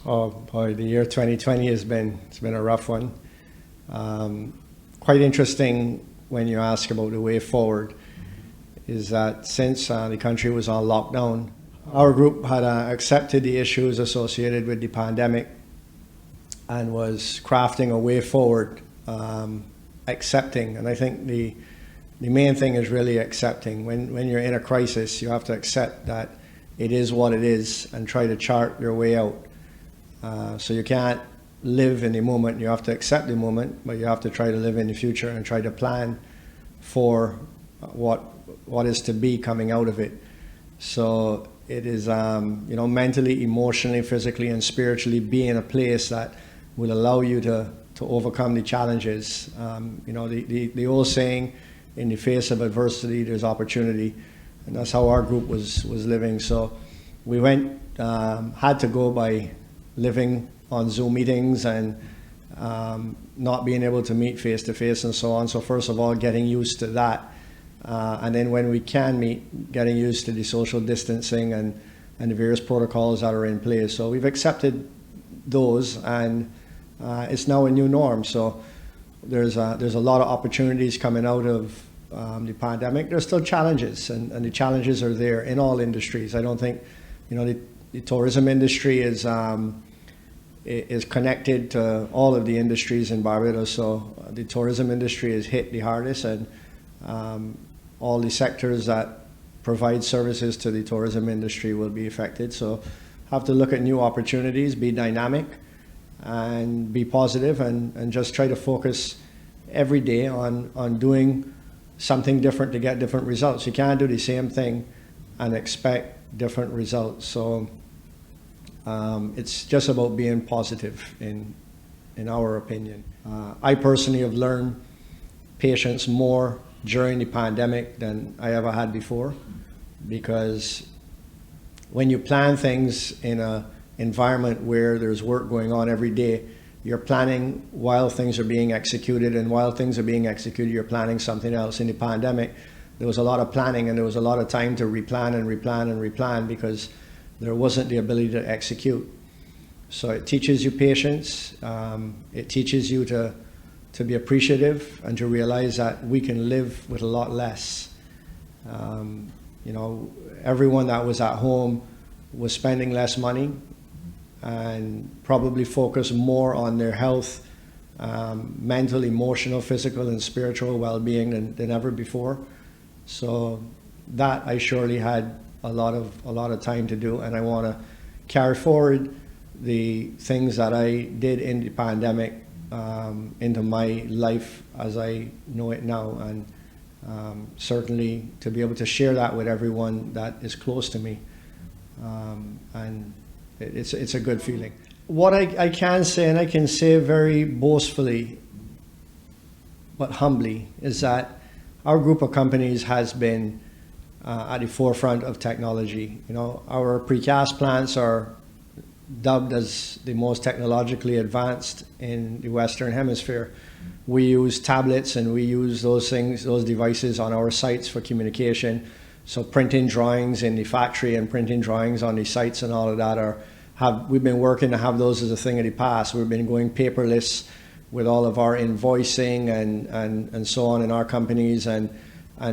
Oh boy, the year 2020 it's been a rough one. Quite interesting when you ask about the way forward is that since the country was on lockdown, our group had accepted the issues associated with the pandemic and was crafting a way forward, accepting. And I think the main thing is really accepting. When you're in a crisis, you have to accept that it is what it is and try to chart your way out. So you can't live in the moment, you have to accept the moment, but you have to try to live in the future and try to plan for what is to be coming out of it. So it is, mentally, emotionally, physically, and spiritually be in a place that will allow you to overcome the challenges. The old saying, in the face of adversity, there's opportunity. And that's how our group was living. So we had to go by living on Zoom meetings and not being able to meet face to face and so on. So first of all, getting used to that. And then when we can meet, getting used to the social distancing and the various protocols that are in place. So we've accepted those, and it's now a new norm. So there's a lot of opportunities coming out of the pandemic. There's still challenges, and the challenges are there in all industries. I don't think, the tourism industry is connected to all of the industries in Barbados. So the tourism industry is hit the hardest, and all the sectors that provide services to the tourism industry will be affected. So have to look at new opportunities, be dynamic, and be positive, and just try to focus every day on doing something different to get different results. You can't do the same thing and expect different results. So it's just about being positive in our opinion. I personally have learned patience more during the pandemic than I ever had before, because when you plan things in an environment where there's work going on every day, you're planning while things are being executed, and while things are being executed, you're planning something else. In the pandemic, there was a lot of planning, and there was a lot of time to replan and replan and replan because there wasn't the ability to execute. So it teaches you patience. It teaches you to be appreciative and to realize that we can live with a lot less. Everyone that was at home was spending less money and probably focus more on their health, mental, emotional, physical, and spiritual well-being than ever before. So that I surely had a lot of time to do, and I want to carry forward the things that I did in the pandemic into my life as I know it now, and certainly to be able to share that with everyone that is close to me, and it's a good feeling. What I can say, and I can say very boastfully but humbly, is that our group of companies has been at the forefront of technology. Our precast plants are dubbed as the most technologically advanced in the Western Hemisphere. We use tablets and we use those devices on our sites for communication. So printing drawings in the factory and printing drawings on the sites and all of that we've been working to have those as a thing of the past. We've been going paperless with all of our invoicing and so on in our companies, and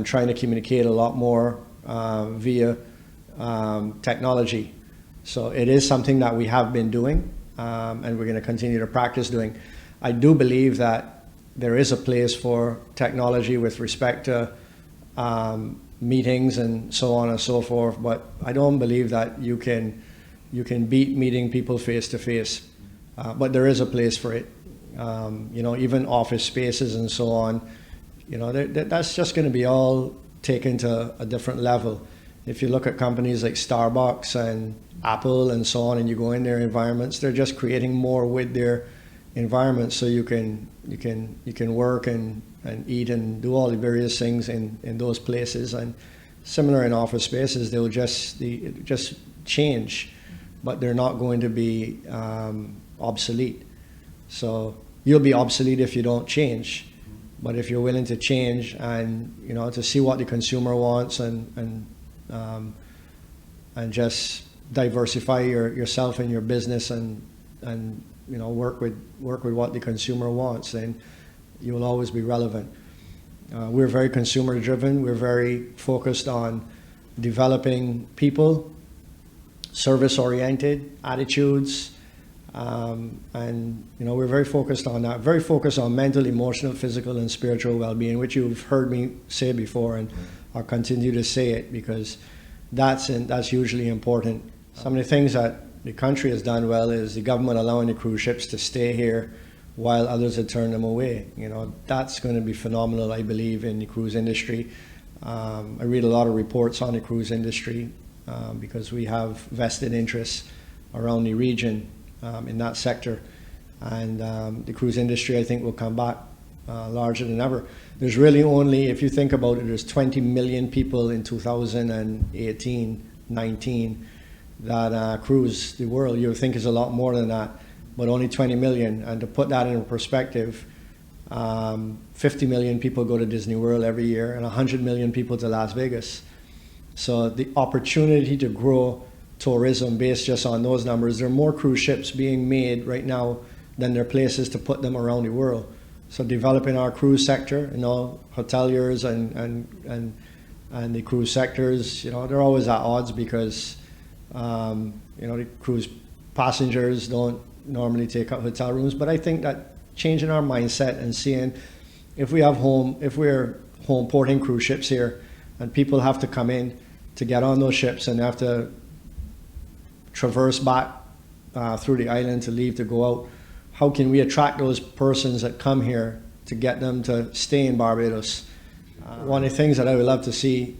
trying to communicate a lot more via technology. So it is something that we have been doing, and we're going to continue to practice doing. I do believe that there is a place for technology with respect to meetings and so on and so forth, but I don't believe that you can beat meeting people face to face. But there is a place for it. Even office spaces and so on, that's just going to be all taken to a different level. If you look at companies like Starbucks and Apple and so on, and you go in their environments, they're just creating more with their environments, so you can work and eat and do all the various things in those places. And similar in office spaces, they'll just change, but they're not going to be obsolete. So you'll be obsolete if you don't change. But if you're willing to change and to see what the consumer wants and just diversify yourself and your business and and work with what the consumer wants, then you will always be relevant. We're very consumer driven. We're very focused on developing people, service oriented attitudes, and we're very focused on that. Very focused on mental, emotional, physical, and spiritual well-being, which you've heard me say before, and I'll continue to say it because that's hugely important. Some of the things that the country has done well is the government allowing the cruise ships to stay here while others had turned them away. That's going to be phenomenal, I believe, in the cruise industry. I read a lot of reports on the cruise industry because we have vested interests around the region in that sector. And the cruise industry, I think, will come back larger than ever. There's really only, if you think about it, there's 20 million people in 2018, 19 that cruise the world. You would think is a lot more than that, but only 20 million. And to put that in perspective, 50 million people go to Disney World every year and 100 million people to Las Vegas. So the opportunity to grow tourism based just on those numbers, there are more cruise ships being made right now than there are places to put them around the world. So developing our cruise sector, hoteliers and the cruise sectors, they're always at odds because the cruise passengers don't normally take up hotel rooms. But I think that changing our mindset and seeing if we're home porting cruise ships here and people have to come in to get on those ships and have to traverse back through the island to leave to go out, how can we attract those persons that come here to get them to stay in Barbados? One of the things that I would love to see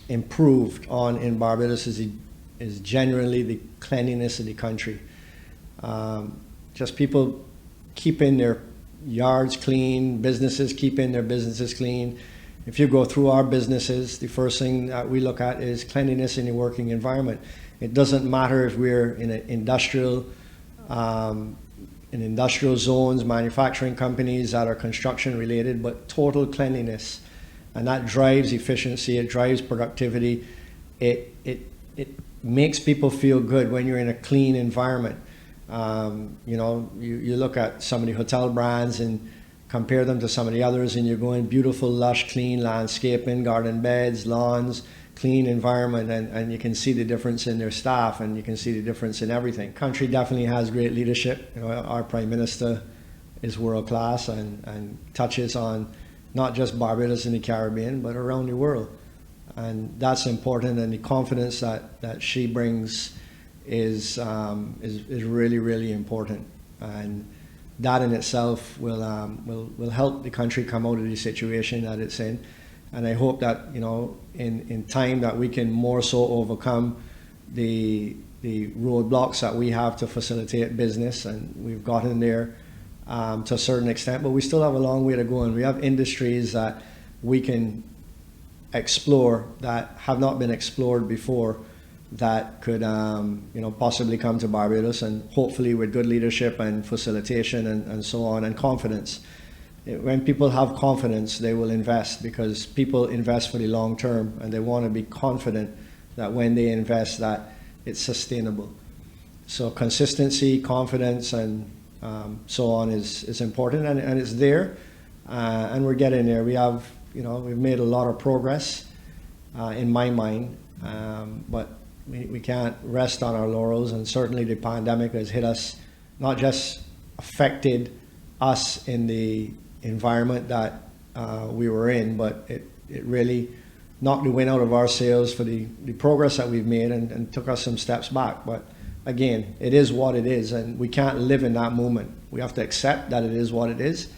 improved on in Barbados is generally the cleanliness of the country. Just people keeping their yards clean, businesses keeping their businesses clean. If you go through our businesses, the first thing that we look at is cleanliness in the working environment. It doesn't matter if we're in an industrial zones, manufacturing companies that are construction related, but total cleanliness. And that drives efficiency, it drives productivity. It makes people feel good when you're in a clean environment. You look at some of the hotel brands and compare them to some of the others, and you're going beautiful, lush, clean landscaping, garden beds, lawns, clean environment, and you can see the difference in their staff, and you can see the difference in everything. Country definitely has great leadership. Our Prime Minister is world class and touches on not just Barbados and the Caribbean, but around the world. And that's important, and the confidence that she brings is really, really important. And that in itself will help the country come out of the situation that it's in. And I hope that in time that we can more so overcome the roadblocks that we have to facilitate business, and we've gotten there to a certain extent, but we still have a long way to go, and we have industries that we can explore that have not been explored before that could possibly come to Barbados, and hopefully with good leadership and facilitation and so on, and confidence. When people have confidence, they will invest, because people invest for the long term, and they want to be confident that when they invest that it's sustainable. So consistency, confidence, and so on is important, and it's there, and we're getting there. We have, we've made a lot of progress in my mind, but we can't rest on our laurels, and certainly the pandemic has hit us, not just affected us in the environment that we were in, but it really knocked the wind out of our sails for the progress that we've made, and took us some steps back. But again, it is what it is, and we can't live in that moment. We have to accept that it is what it is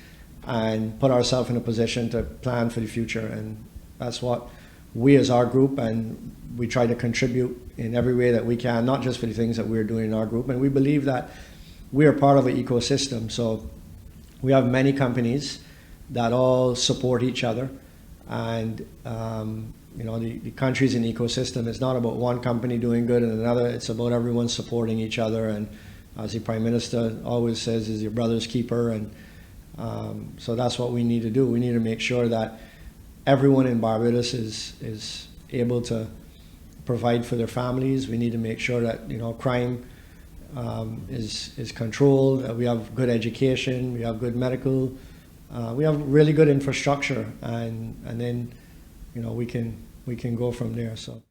and put ourselves in a position to plan for the future. And that's what we as our group, and we try to contribute in every way that we can, not just for the things that we're doing in our group. And we believe that we are part of an ecosystem. So we have many companies that all support each other, and the country's an ecosystem. It's not about one company doing good and another. It's about everyone supporting each other, and as the Prime Minister always says, is your brother's keeper. And so that's what we need to do. We need to make sure that everyone in Barbados is able to provide for their families. We need to make sure that crime is controlled. We have good education. We have good medical. We have really good infrastructure, and then we can go from there. So.